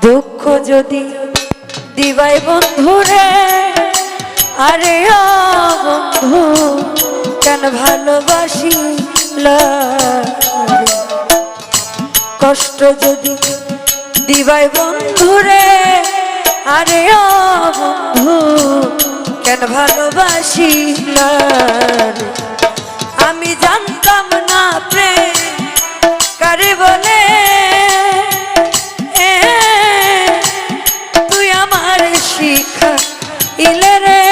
দুঃখ যদি দিবাই বন্ধুরে, আরে ও বন্ধু কেন ভালোবাসিলা, কষ্ট যদি দিবাই বন্ধুরে, আরে ও বন্ধু কেন ভালোবাসিলা, আমি জানতাম না প্রেম কারে বলে, তুই আমার শিখা ইলে রে,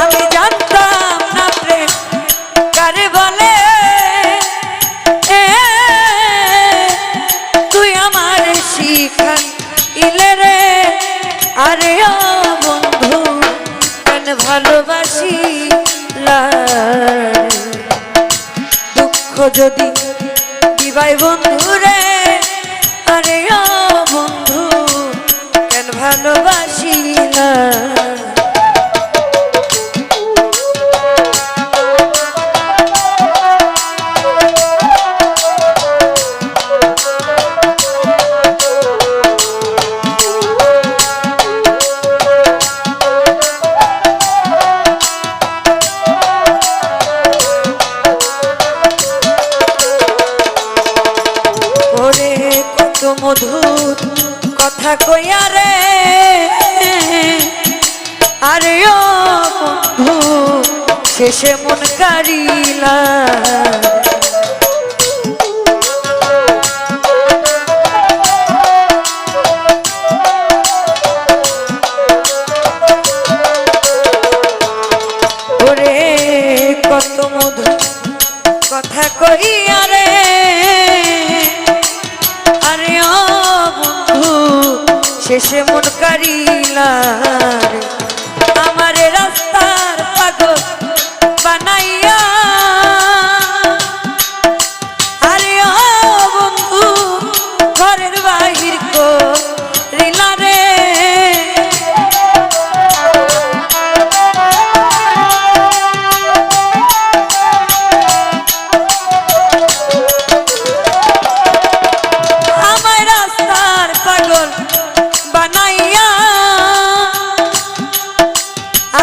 আমি জানতাম না প্রেম কারে বলে, তুই আমার শিখা ইলে রে, আরে ও বন্ধু কেন ভালোবাসিলা, দুঃখ যদি দিবাই বন্ধুরে, আরে ও বন্ধু কেন ভালোবাসিলা। মধুর কথা কইয়া রে, আরে ও বন্ধু শেষে মন কারিলা, ওরে কত মধুর কথা কইয়া রে, আরে ও বন্ধু শেষে মন কারিলা, আমার রাস্তার পাগল বানাইয়া, আরে ও বন্ধু ঘরের বাহির করিলা রে, বানাইয়া,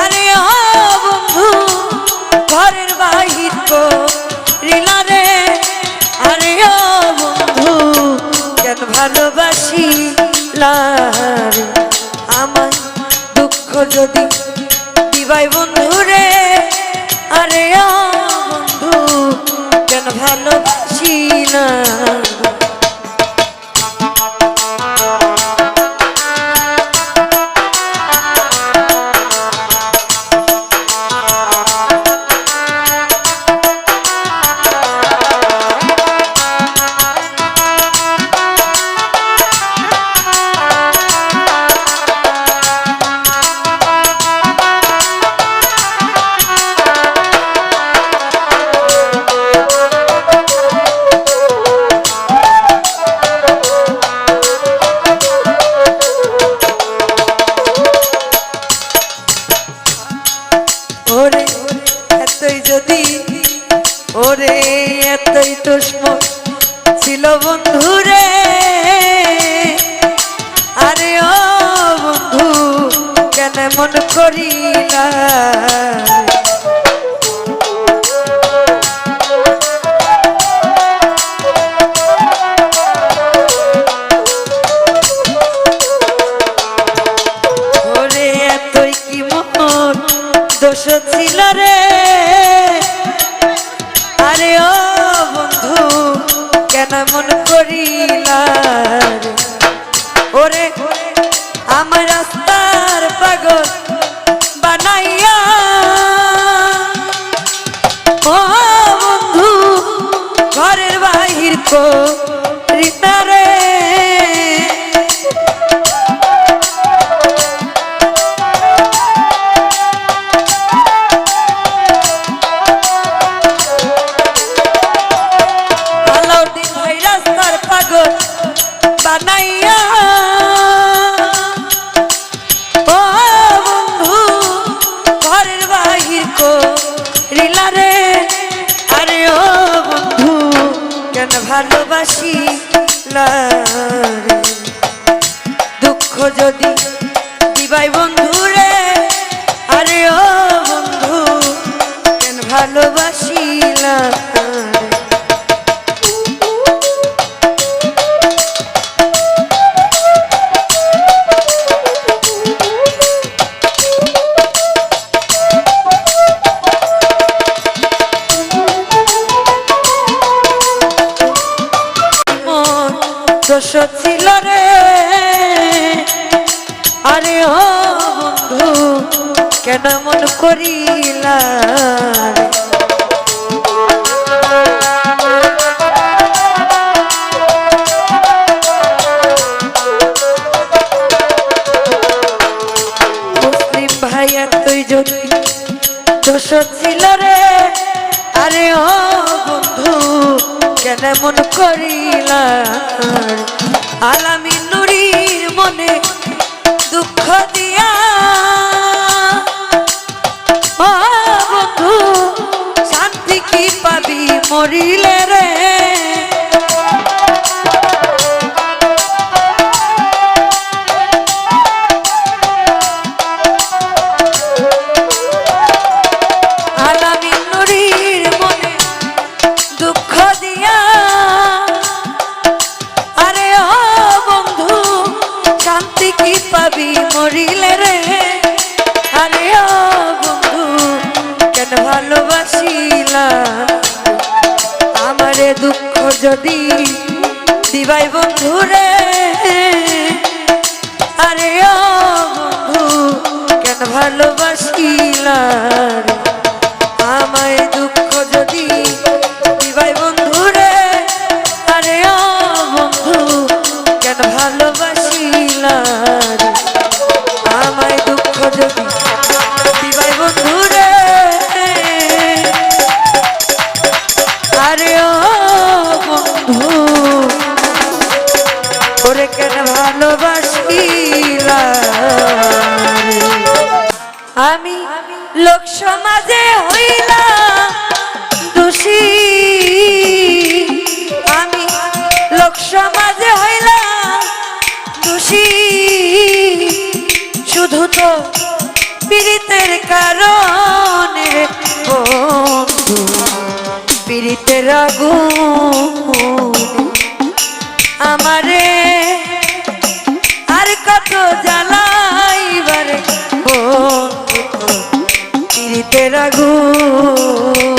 আরে ও বন্ধু ঘরের বাহির করিলা রে, আরে ও বন্ধু কেন ভালোবাসিলা, আমার দুঃখ যদি দিবাই বন্ধুরে, আরে ও বন্ধু কেন ভালোবাসিলা। ওরে এতই যদি, ওরে এতই দুশ্মন ছিল বন্ধুরে, আরে ও বন্ধু কেন মন করিলা, ওরে এতই কি মন দোষ ছিল রে, আরে ও বন্ধু কেন মন করিলা, ওরে আমার রাস্তার পাগল বানাইয়া, ও বন্ধু ঘরের বাহির করিলা রে, কেন ভালোবাসি দুঃখ যদি দিবাই বন্ধু রে, আরে ও বন্ধু কেন ভালোবাসিলা দোষ ছিল রে, আরে ও বন্ধু কেন মন করিলা মুসলিম ভাইয়া তুই যদি দোষ ছিল রে, আরে ও বন্ধু কেন মন করিলা আলামিন নুরির মনে দুঃখ দিয়া ও বন্ধু শান্তি কি পাবি মরিলে রে, আলামিন নুরির মনে দুঃখ দিয়া আরে ও বন্ধু শান্তি কি পাবি মরিলে রে, আরে ও বন্ধু কেন ভালোবাসিলা আমারে দুঃখ যদি দিবাই বন্ধু রে, আরে ও বন্ধু কেন ভালোবাসিলা আমায় দুঃখ যদি দিবাই বন্ধু রে, আরে ও বন্ধু কেন ভালোবাসিলা আমায় দুঃখ যদি দিবাই বন্ধু রে, আরে ও বন্ধু ওরে কেন ভালোবাসিলা আমি লোক সমাজে হইলাম দোষী, আমি লোক সমাজে হইলাম দোষী শুধু তো পীড়িতের কারণে বন্ধু পীড়িতের আগুন আমারে আর কত জ্বালাইবারে বন্ধু পীড়িতের আগুন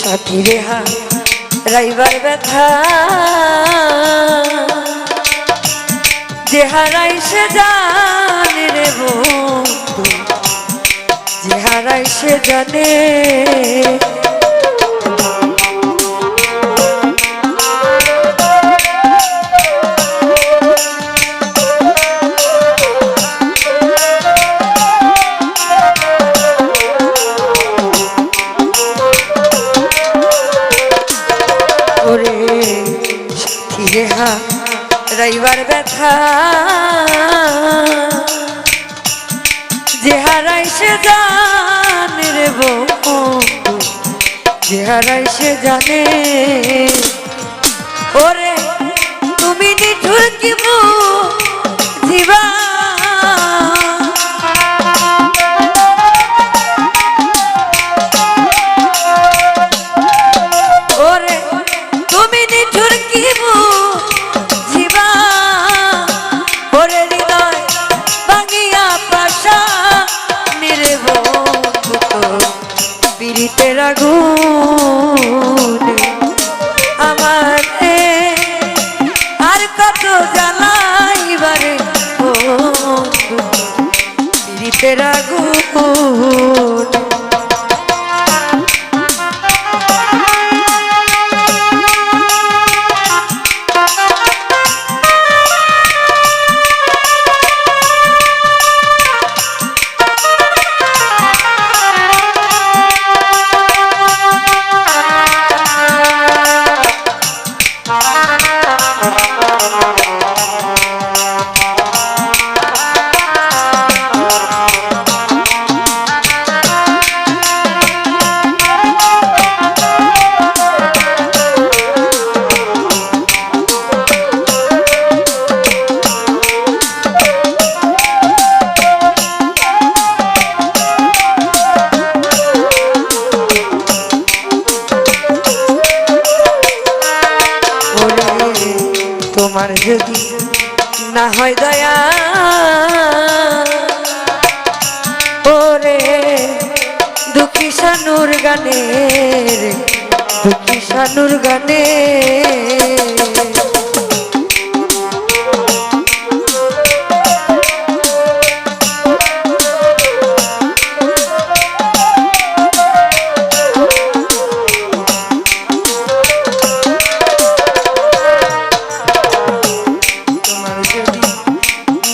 সাথী হা রাইবার ব্যথা যে হারাই সে জানে রে বন্ধু, যে হারাই সে জানে রাইবার ব্যথা যে হারাই সে জানে রে বন্ধু, যে হারাই সে জানে ওরে তুমি নিঠুর কি বুঝিবা ওরে তুমি নিঠুর কি বুঝিবা ওরে হৃদয় ভাঙিয়া পাশা নিরে বন্ধু পীড়িতের আগুন আমারে আর কত জ্বালাই যদি না হয় দয়া ওরে দুঃখী শানুর গানে দুঃখী শানুর গানে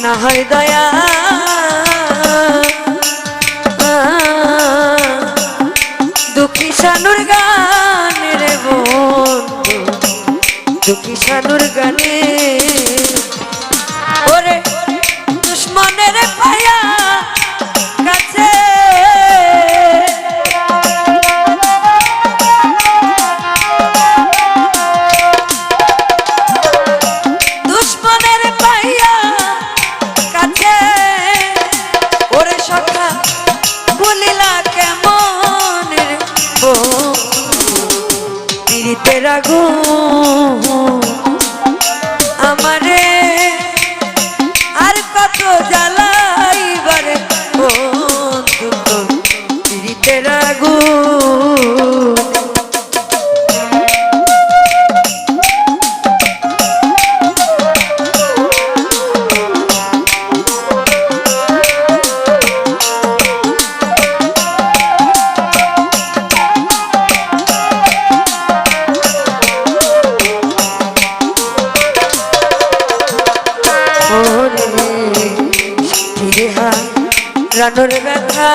না হয় দয়া দুঃখী শানুর গানে রে বন্ধু দুঃখী শানুর গানে ওরে দুশ্মনের পায়া কাছে দুশ্মনের পায়া কাছে ওরে সখা বলিলা কেমন পীড়িতের আগুন আমারে আর কত জ্বালাইবারে বন্ধু পীড়িতের আগুন রানুর ব্যথা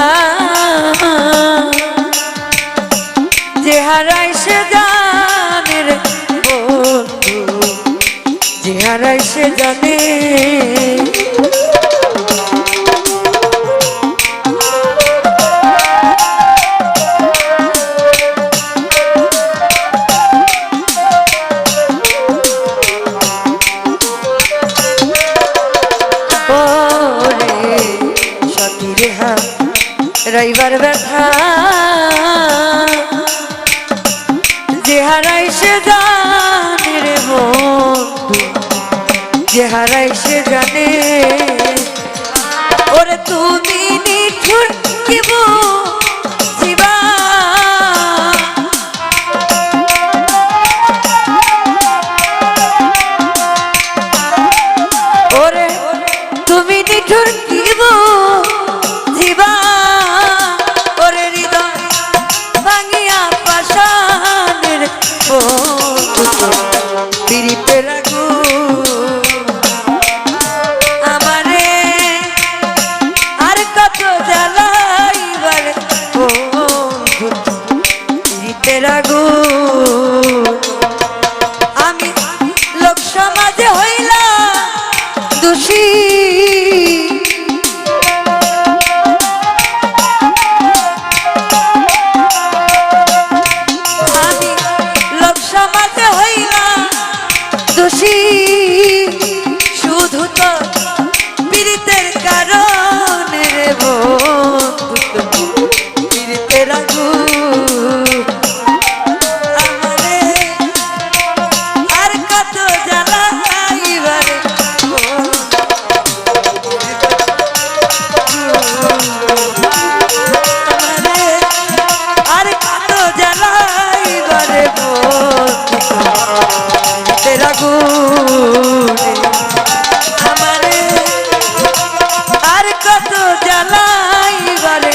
যে হারাই সে জানে রে বন্ধু যে হারাই সে জানে রইবার ব্যথা যে হারাই সে জানে রে বন্ধু যে হারাই সে জানে ওরে তুমি নিঠুর কি বুঝিবা ওরে তুমি নিঠুর কি বুঝিবা পীড়িতের আগুন আমারে আর কত জ্বালাইবার বন্ধু পীড়িতের আগুন আমি লোক সমাজে হইলাম দোষী শুধু তো পীড়িতের কারণে রে বন্ধু পীড়িতের আগুন আমারে আর কত জ্বালাইবারে আমারে আর কত জ্বালাইবারে বন্ধু পীড়িতের আগুন আমারে আর কত জ্বালাইবারে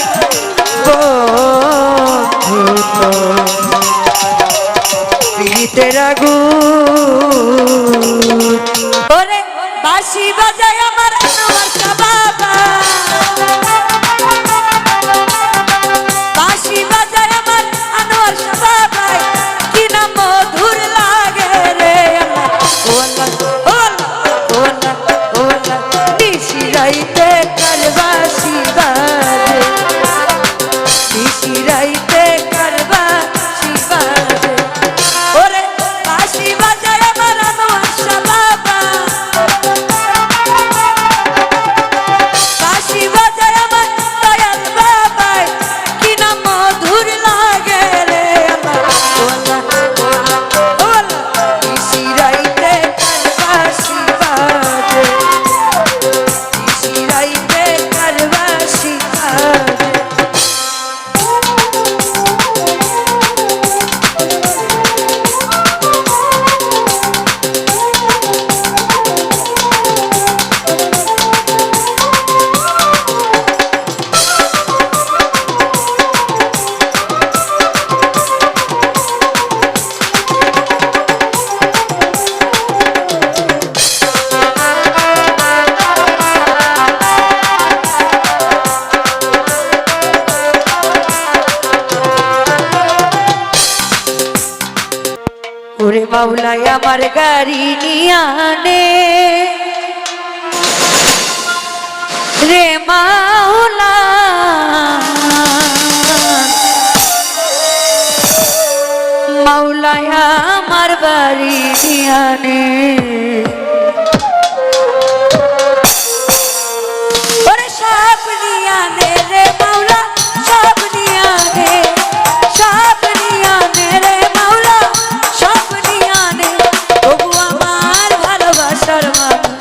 বন্ধু পীড়িতের আগুন ওরে বাঁশি বাজায় আমার আনোয়ার শাহ বাবা বাঁশি বাজায় আমার আনোয়ার শাহ বাবা কি না মধুর লাগে রে নিশিরাইতে কারবাসি বাজে নিশিরাইতে কারবাসি বাজে ওরে বাঁশি বাজায় আমার আনোয়ার শাহ বাবা ওরে মাওলাই আমার গাড়ি নিয়ে আনে রে মাওলা মাওলাই আমার বাড়ি নিয়ে আনে ওরে সব নিয়ে আনে রে মাওলা সব নিয়ে আনে সব নিয়ে আনে রে মাওলা সব নিয়ে আনে তবু আমার ভালোবাসার মানুষ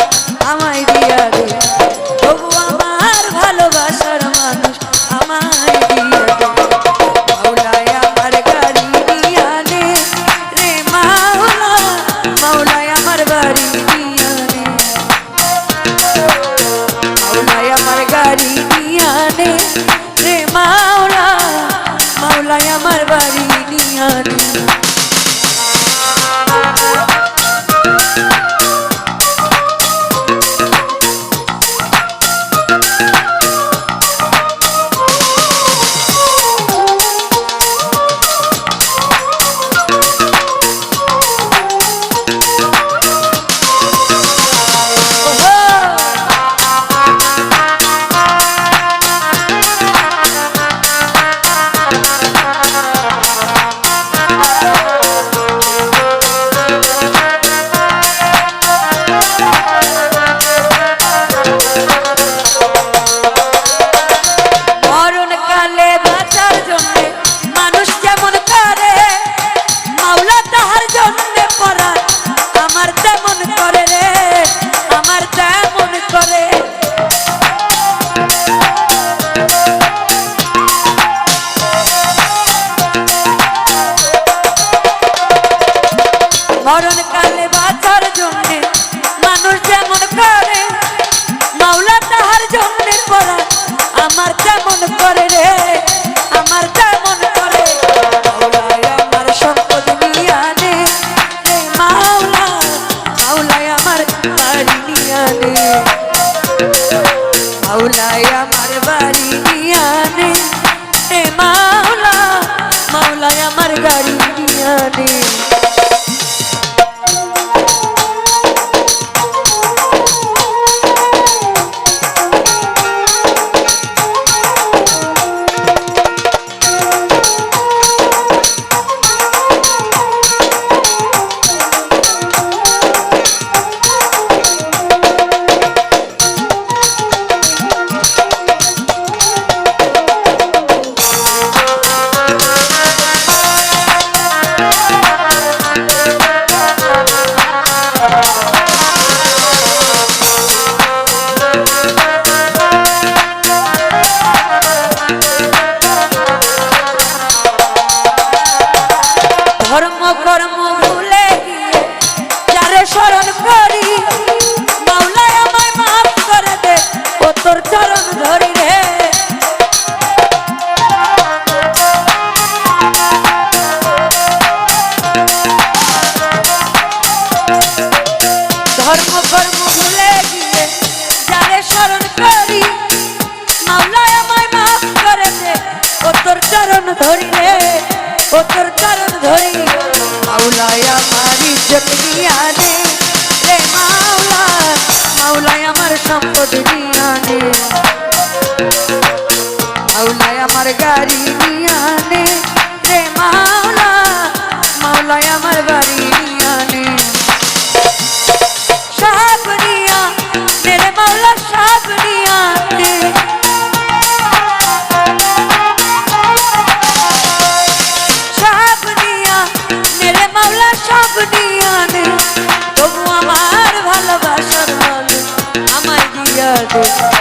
আমায় দিয়া দে তবু আমার ভালোবাসার মানুষ আমায় দিয়া দে মাওলাই আমার গাড়ি নিয়ে আনে রে মাওলা মাওলাই আমার বাড়ি নিয়ে আনে মাওলাই আমার গাড়ি নিয়ে আনে রে মাওলা মাওলাই আমার বাড়ি নিয়ে আনে মরণ কালে বাঁচার জন্যে মানুষ যেমন করে মাওলা তাহার জন্যে করা আমার তেমন করে রে আমার তেমন করে মাওলাই আমার সম্পদ নিয়ে আনে রে মাওলা মাওলাই আমার বাড়ি নিয়ে আনে মাওলাই আমার বাড়ি নিয়ে আনে রে মাওলা মাওলাই আমার গাড়ি নিয়ে আনে ধর্ম কর্ম ভুলে গিয়ে যারে স্মরণ করি মাওলাই আমায় মাফ করে দে ও তোর চরণ ধরি রে ধর্ম কর্ম ভুলে গিয়ে যারে স্মরণ করি মাওলাই আমায় মাফ করে দে ও তোর চরণ ধরি রে ও তোর চরণ ধরি মাওলাই আমার ইজ্জত নিয়ে আনে রে মাওলা মাওলাই আমার সম্পদ নিয়ে আনে মাওলাই আমার গাড়ি নিয়ে আনে রে মাওলা মাওলাই আমার বাড়ি নিয়ে আনে সব নিয়ে আনে রে মাওলা সব নিয়ে আনে সব নিয়ে আনে তবু আমার ভালোবাসার মানুষ আমায় দিয়া দে